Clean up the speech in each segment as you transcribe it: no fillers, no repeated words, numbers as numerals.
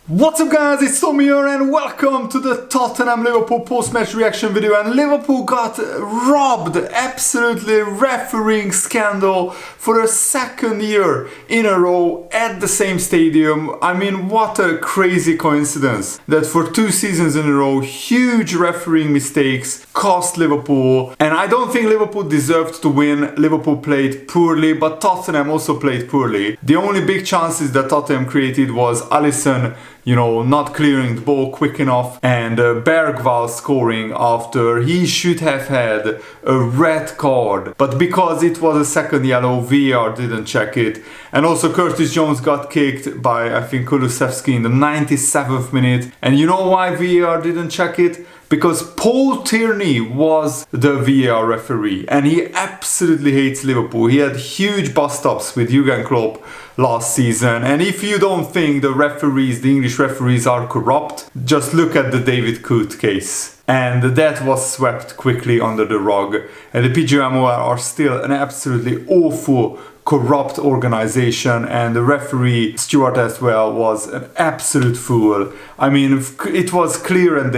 What's up guys, it's Tommy here and welcome to the Tottenham Liverpool post-match reaction video. And Liverpool got robbed, absolutely refereeing scandal for a second year in a row at the same stadium. I mean, what a crazy coincidence that for 2 seasons in a row, huge refereeing mistakes cost Liverpool. And I don't think Liverpool deserved to win. Liverpool played poorly, but Tottenham also played poorly. The only big chances that Tottenham created was Alisson, not clearing the ball quick enough, and Bergvall scoring after he should have had a red card. But because it was a second yellow, VAR didn't check it. And also Curtis Jones got kicked by, I think, Kulusevski in the 97th minute. And you know why VAR didn't check it? Because Paul Tierney was the VAR referee and he absolutely hates Liverpool. He had huge bust-ups with Jurgen Klopp last season. And if you don't think the English referees are corrupt, just look at the David Coote case. And that was swept quickly under the rug. And the PGMOL are still an absolutely awful, corrupt organization, and the referee Stuart as well was an absolute fool. I mean, it was clear as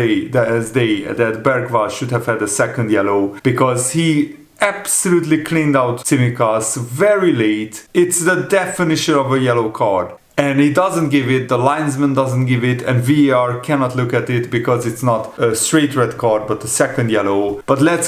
day that Bergvall should have had a second yellow because he absolutely cleaned out Tsimikas very late. It's the definition of a yellow card. And he doesn't give it, the linesman doesn't give it, and VAR cannot look at it because it's not a straight red card but a second yellow. But let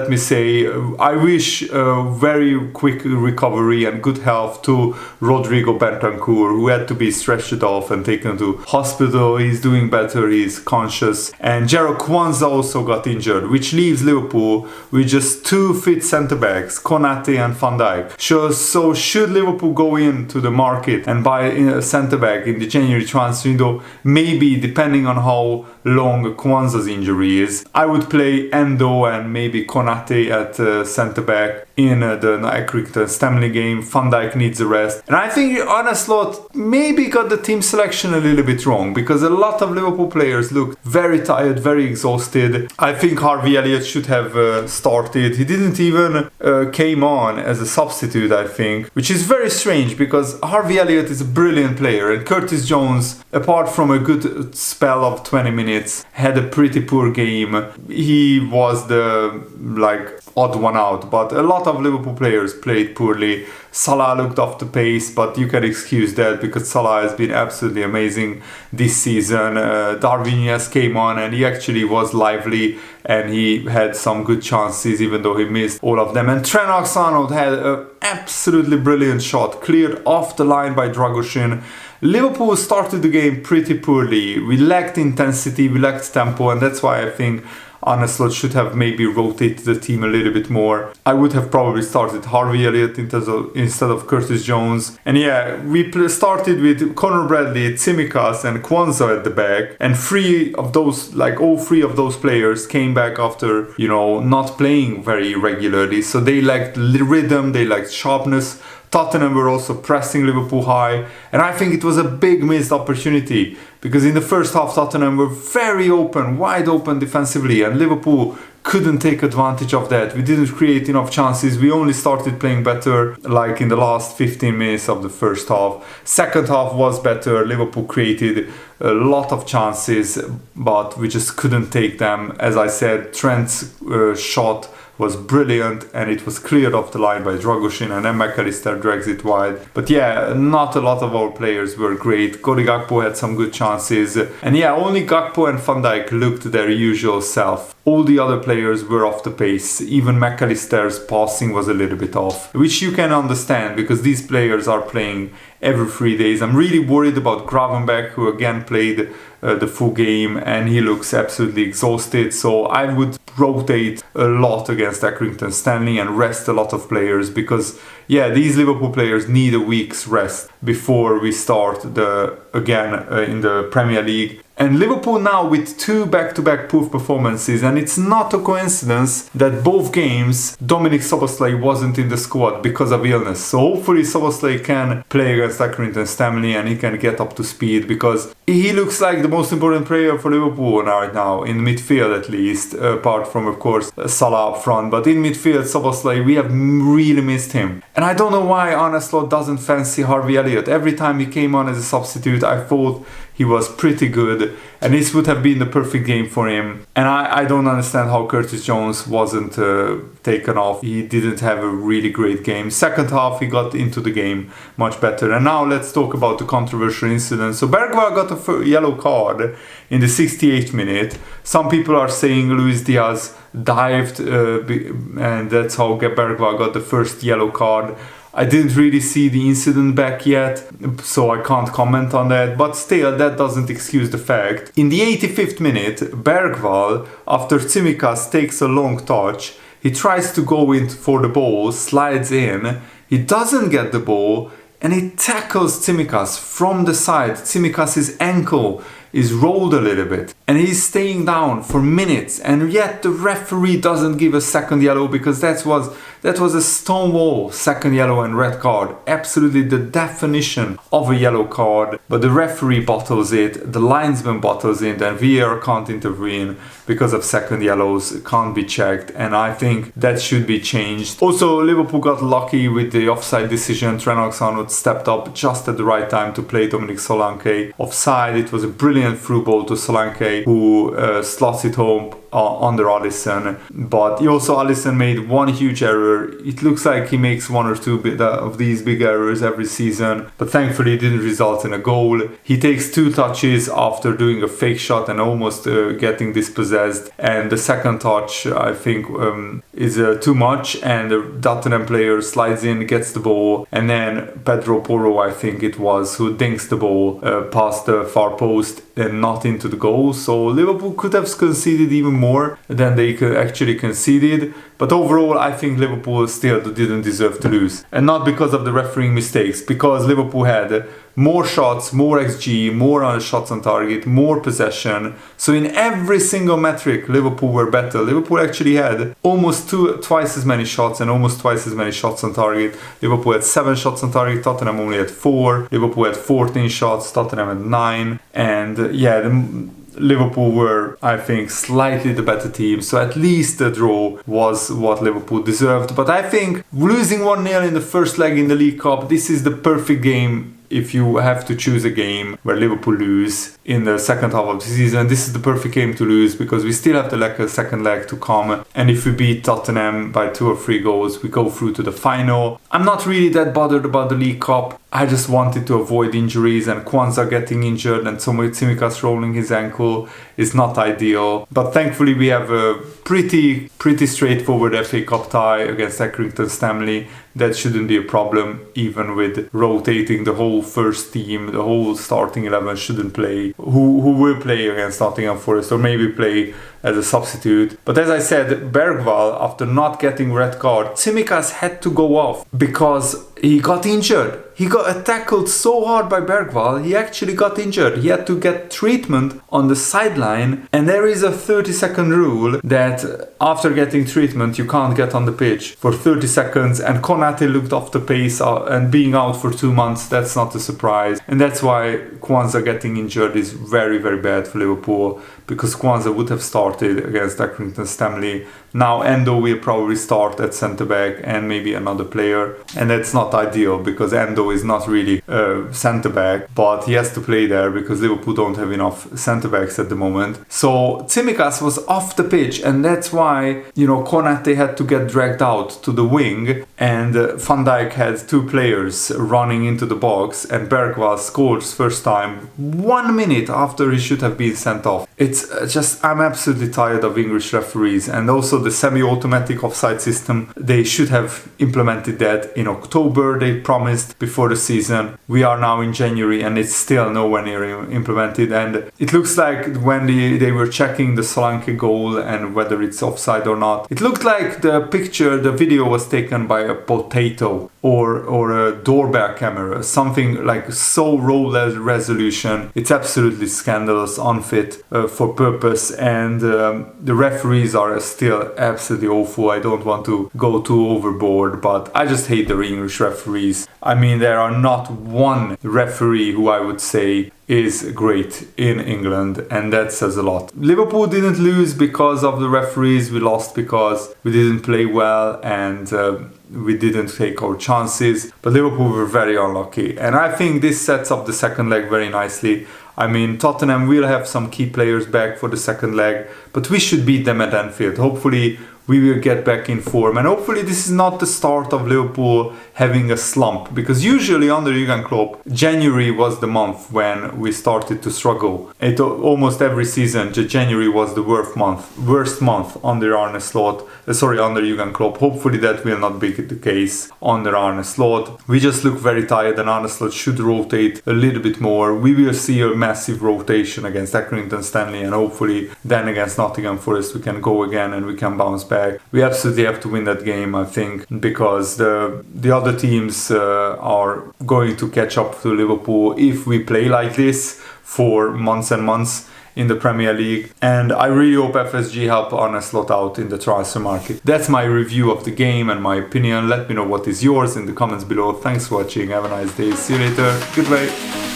me say I wish a very quick recovery and good health to Rodrigo Bentancur, who had to be stretched off and taken to hospital. He's doing better, he's conscious. And Jarrod Quansah also got injured, which leaves Liverpool with just 2 fit centre backs, Konate and Van Dijk. So should Liverpool go into the market and buy a centre back in the January transfer window, maybe depending on how long Quansah's injury is, I would play Endo and maybe Konate at centre back in the Accrington Stanley game. Van Dijk needs a rest. And I think Arne Slot maybe got the team selection a little bit wrong because a lot of Liverpool players looked very tired, very exhausted. I think Harvey Elliott should have started. He didn't even came on as a substitute, I think, which is very strange because Harvey Elliott is a brilliant player, and Curtis Jones, apart from a good spell of 20 minutes, had a pretty poor game. He was the odd one out, but a lot of Liverpool players played poorly. Salah looked off the pace, but you can excuse that because Salah has been absolutely amazing this season. Darwin Núñez came on and he actually was lively and he had some good chances even though he missed all of them. And Trent Alexander-Arnold had an absolutely brilliant shot, cleared off the line by Dragoshin. Liverpool started the game pretty poorly. We lacked intensity, we lacked tempo, and that's why I think Arne Slot should have maybe rotated the team a little bit more. I would have probably started Harvey Elliott instead of Curtis Jones. And yeah, we started with Conor Bradley, Tsimikas and Quansah at the back. And all three of those players came back after, not playing very regularly. So they lacked rhythm, they lacked sharpness. Tottenham were also pressing Liverpool high, and I think it was a big missed opportunity because in the first half Tottenham were very open, wide open defensively, and Liverpool couldn't take advantage of that. We didn't create enough chances. We only started playing better in the last 15 minutes of the first half. Second half was better. Liverpool created a lot of chances, but we just couldn't take them. As I said, Trent's shot was brilliant and it was cleared off the line by Dragoshin, and then McAllister drags it wide. But yeah, not a lot of our players were great. Cody Gakpo had some good chances, and yeah, only Gakpo and Van Dijk looked their usual self. All the other players were off the pace. Even McAllister's passing was a little bit off, which you can understand because these players are playing every 3 days. I'm really worried about Gravenberch, who again played the full game and he looks absolutely exhausted. So I would rotate a lot against Accrington Stanley and rest a lot of players because these Liverpool players need a week's rest before we start in the Premier League. And Liverpool now with 2 back-to-back poor performances, and it's not a coincidence that both games Dominic Szoboszlai wasn't in the squad because of illness. So hopefully Szoboszlai can play against Accrington Stanley and he can get up to speed because he looks like the most important player for Liverpool right now, in midfield at least, apart from of course Salah up front. But in midfield, Szoboszlai, we have really missed him. And I don't know why Arne Slot doesn't fancy Harvey Elliott. Every time he came on as a substitute, I thought he was pretty good, and this would have been the perfect game for him. And I don't understand how Curtis Jones wasn't taken off. He didn't have a really great game. Second half, he got into the game much better. And now let's talk about the controversial incident. So Bergwall got a yellow card in the 68th minute. Some people are saying Luis Diaz dived, and that's how Bergwall got the first yellow card. I didn't really see the incident back yet, so I can't comment on that, but still, that doesn't excuse the fact. In the 85th minute, Bergwall, after Tsimikas takes a long touch, he tries to go in for the ball, slides in, he doesn't get the ball, and he tackles Tsimikas from the side. Tsimikas' ankle is rolled a little bit, and he's staying down for minutes, and yet the referee doesn't give a second yellow, because that was a stonewall second yellow and red card, absolutely the definition of a yellow card. But the referee bottles it, the linesman bottles it, and VAR can't intervene because of second yellows, can't be checked, and I think that should be changed. Also, Liverpool got lucky with the offside decision. Trent Alexander stepped up just at the right time to play Dominic Solanke offside. It was a brilliant through ball to Solanke, who slots it home under Alisson, but Alisson made one huge error. It looks like he makes one or two of these big errors every season, but thankfully it didn't result in a goal. He takes 2 touches after doing a fake shot and almost getting dispossessed, and the second touch I think is too much, and the Tottenham player slides in, gets the ball, and then Pedro Porro, I think it was, who dinks the ball past the far post and not into the goal. So Liverpool could have conceded even more than they actually conceded, but overall I think Liverpool still didn't deserve to lose, and not because of the refereeing mistakes, because Liverpool had more shots, more XG, more shots on target, more possession. So in every single metric, Liverpool were better. Liverpool actually had almost twice as many shots and almost twice as many shots on target. Liverpool had 7 shots on target, Tottenham only had 4. Liverpool had 14 shots, Tottenham had 9. And Liverpool were, I think, slightly the better team, so at least the draw was what Liverpool deserved. But I think losing 1-0 in the first leg in the League Cup, this is the perfect game. If you have to choose a game where Liverpool lose in the second half of the season, this is the perfect game to lose, because we still have the second leg to come, and if we beat Tottenham by 2 or 3 goals, we go through to the final. I'm not really that bothered about the League Cup. I just wanted to avoid injuries, and Kwanzaa getting injured and Tsimikas rolling his ankle is not ideal. But thankfully we have a pretty straightforward FA Cup tie against Accrington Stanley. That shouldn't be a problem, even with rotating the whole first team. The whole starting 11 shouldn't play. Who will play against Nottingham Forest, or maybe play as a substitute. But as I said, Bergwall, after not getting red card, Tsimikas had to go off because he got injured. He got tackled so hard by Bergwall, he actually got injured. He had to get treatment on the sideline, and there is a 30-second rule that after getting treatment you can't get on the pitch for 30 seconds, and Konate looked off the pace, and being out for 2 months, that's not a surprise. And that's why Kwanzaa getting injured is very, very bad for Liverpool, because Kwanzaa would have started against Accrington Stanley. Now Endo will probably start at centre-back and maybe another player, and that's not ideal because Endo is not really centre-back, but he has to play there because Liverpool don't have enough centre-backs at the moment. So Tsimikas was off the pitch, and that's why, Konate had to get dragged out to the wing, and Van Dijk had 2 players running into the box, and Bergwall scored first time 1 minute after he should have been sent off. It's just, I'm absolutely tired of English referees, and also the semi-automatic offside system. They should have implemented that in October, they promised, before the season. We are now in January and it's still nowhere near implemented, and it looks like when they were checking the Solanke goal and whether it's offside or not, it looked like the video was taken by a potato or a doorbell camera, something like so low resolution. It's absolutely scandalous, unfit for purpose, and the referees are still absolutely awful. I don't want to go too overboard, but I just hate the English referees. I mean, there are not one referee who I would say is great in England, and that says a lot. Liverpool didn't lose because of the referees. We lost because we didn't play well, and we didn't take our chances, but Liverpool were very unlucky. And I think this sets up the second leg very nicely. I mean, Tottenham will have some key players back for the second leg, but we should beat them at Anfield. Hopefully we will get back in form, and hopefully this is not the start of Liverpool having a slump, because usually under Jurgen Klopp, January was the month when we started to struggle. Almost every season, January was the worst month under under Jurgen Klopp. Hopefully that will not be the case under Arne Slot. We just look very tired, and Arne Slot should rotate a little bit more. We will see a massive rotation against Accrington Stanley, and hopefully then against Nottingham Forest we can go again and we can bounce back. We absolutely have to win that game, I think, because the other teams are going to catch up to Liverpool if we play like this for months and months in the Premier League. And I really hope FSG help Arne Slot out in the transfer market. That's my review of the game and my opinion. Let me know what is yours in the comments below. Thanks for watching. Have a nice day. See you later. Goodbye.